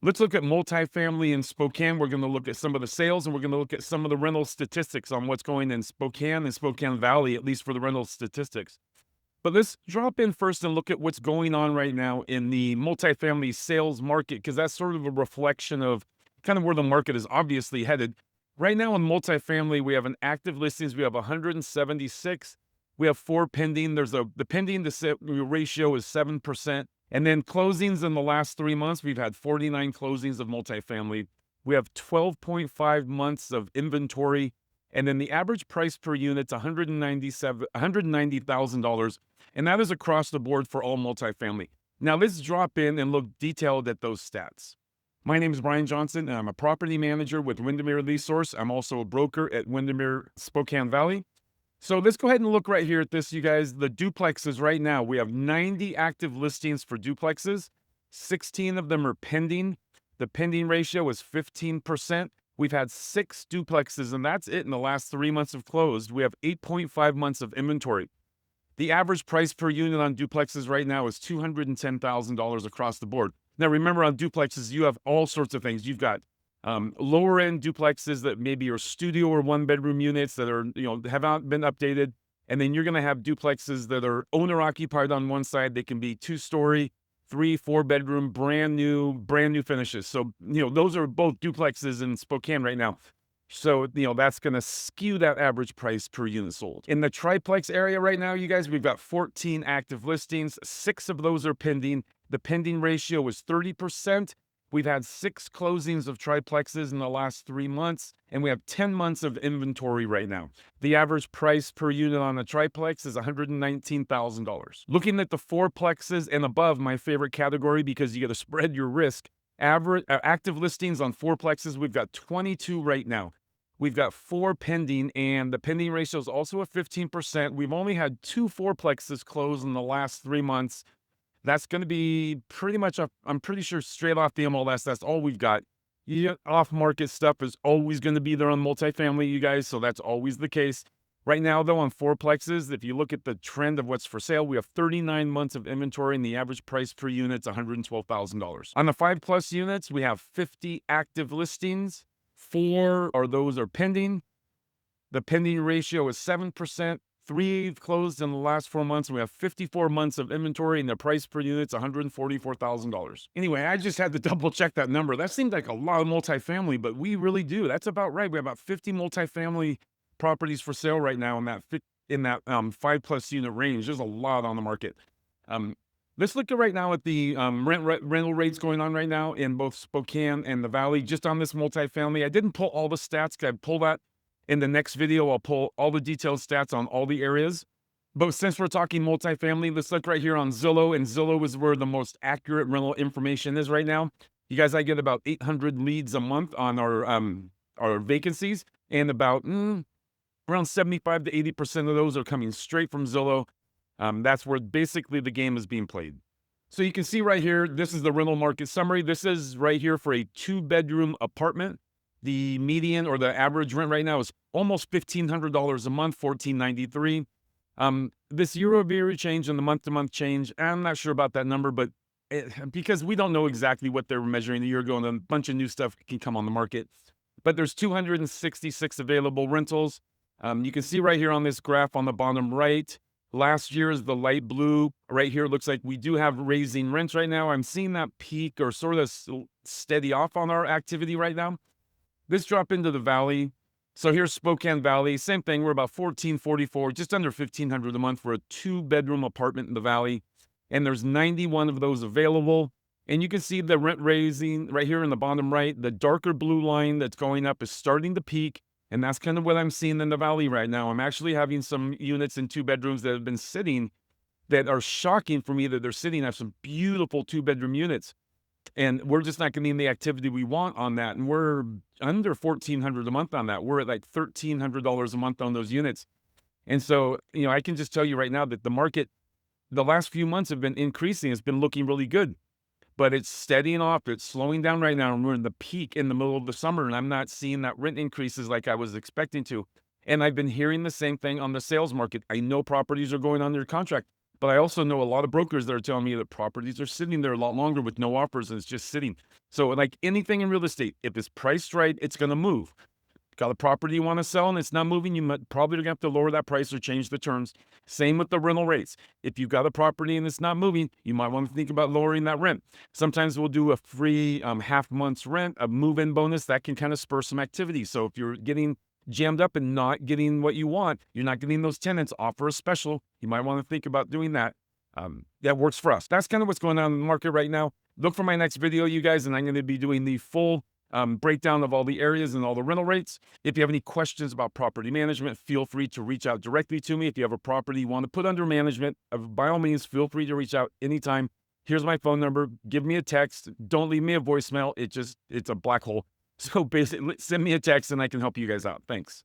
Let's look at multifamily in Spokane. We're going to look at some of the sales and we're going to look at some of the rental statistics on what's going in Spokane and Spokane Valley, at least for the rental statistics. But let's drop in first and look at what's going on right now in the multifamily sales market, because that's sort of a reflection of kind of where the market is obviously headed. Right now in multifamily, we have an active listings. We have 176. We have 4 pending. The pending to sale ratio is 7%. And then closings in the last 3 months, we've had 49 closings of multifamily. We have 12.5 months of inventory. And then the average price per unit's $190,000. And that is across the board for all multifamily. Now let's drop in and look detailed at those stats. My name is Brian Johnson, and I'm a property manager with Windermere Resource. I'm also a broker at Windermere Spokane Valley. So let's go ahead and look right here at this, you guys. The duplexes right now, we have 90 active listings for duplexes. 16 of them are pending. The pending ratio is 15%. We've had 6 duplexes, and that's it in the last 3 months of closed. We have 8.5 months of inventory. The average price per unit on duplexes right now is $210,000 across the board. Now, remember, on duplexes, you have all sorts of things. You've got lower end duplexes that maybe are studio or 1-bedroom units that are, haven't been updated. And then you're going to have duplexes that are owner occupied on one side. They can be 2-story, 3-4-bedroom, brand new finishes. So, those are both duplexes in Spokane right now. So, that's going to skew that average price per unit sold. In the triplex area right now, you guys, we've got 14 active listings. 6 of those are pending. The pending ratio is 30%. We've had 6 closings of triplexes in the last 3 months, and we have 10 months of inventory right now. The average price per unit on a triplex is $119,000. Looking at the fourplexes and above, my favorite category, because you got to spread your risk. Active listings on fourplexes, we've got 22 right now. We've got 4 pending, and the pending ratio is also at 15%. We've only had 2 fourplexes close in the last 3 months. That's going to be pretty much, I'm pretty sure, straight off the MLS. That's all we've got. Off-market stuff is always going to be there on multifamily, you guys, so that's always the case. Right now, though, on fourplexes, if you look at the trend of what's for sale, we have 39 months of inventory, and the average price per unit is $112,000. On the 5+ units, we have 50 active listings. 4 of those are pending. The pending ratio is 7%. 3 closed in the last 4 months. We have 54 months of inventory, and the price per unit is $144,000. Anyway, I just had to double check that number. That seemed like a lot of multifamily, but we really do. That's about right. We have about 50 multifamily properties for sale right now in that 5+ unit range. There's a lot on the market. Let's look at right now at the rental rates going on right now in both Spokane and the Valley. Just on this multifamily, I didn't pull all the stats. I pull that in the next video. I'll pull all the detailed stats on all the areas. But since we're talking multifamily, let's look right here on Zillow. And Zillow is where the most accurate rental information is right now. You guys, I get about 800 leads a month on our vacancies, and about around 75 to 80% of those are coming straight from Zillow. That's where basically the game is being played. So you can see right here, this is the rental market summary. This is right here for a 2-bedroom apartment. The median or the average rent right now is almost $1,500 a month, $1,493. This year-over-year change and the month-to-month change, I'm not sure about that number, but because we don't know exactly what they were measuring a year ago, and a bunch of new stuff can come on the market. But there's 266 available rentals. You can see right here on this graph on the bottom right, last year is the light blue. Right here, it looks like we do have raising rents right now. I'm seeing that peak or sort of steady off on our activity right now. Let's drop into the Valley. So here's Spokane Valley. Same thing. We're about $1,444, just under $1,500 a month for a 2-bedroom apartment in the Valley. And there's 91 of those available. And you can see the rent raising right here in the bottom right. The darker blue line that's going up is starting to peak. And that's kind of what I'm seeing in the Valley right now. I'm actually having some units in 2 bedrooms that have been sitting that are shocking for me that they're sitting. I have some beautiful 2-bedroom units. And we're just not getting the activity we want on that. And we're under $1,400 a month on that. We're at like $1,300 a month on those units. And so, I can just tell you right now that the market, the last few months have been increasing. It's been looking really good, but it's steadying off. It's slowing down right now. And we're in the peak in the middle of the summer. And I'm not seeing that rent increases like I was expecting to. And I've been hearing the same thing on the sales market. I know properties are going under contract. But I also know a lot of brokers that are telling me that properties are sitting there a lot longer with no offers and it's just sitting. So, like anything in real estate, if it's priced right, it's going to move. Got a property you want to sell and it's not moving, you might probably going to have to lower that price or change the terms. Same with the rental rates. If you've got a property and it's not moving, you might want to think about lowering that rent. Sometimes we'll do a free half month's rent, a move-in bonus that can kind of spur some activity. So if you're getting jammed up and not getting what you want, you're not getting those tenants, offer a special. You might want to think about doing that. That works for us. That's kind of what's going on in the market right now. Look for my next video, you guys, and I'm going to be doing the full breakdown of all the areas and all the rental rates. If you have any questions about property management, feel free to reach out directly to me. If you have a property you want to put under management, by all means, feel free to reach out anytime. Here's my phone number. Give me a text. Don't leave me a voicemail. It's a black hole. So basically, send me a text and I can help you guys out. Thanks.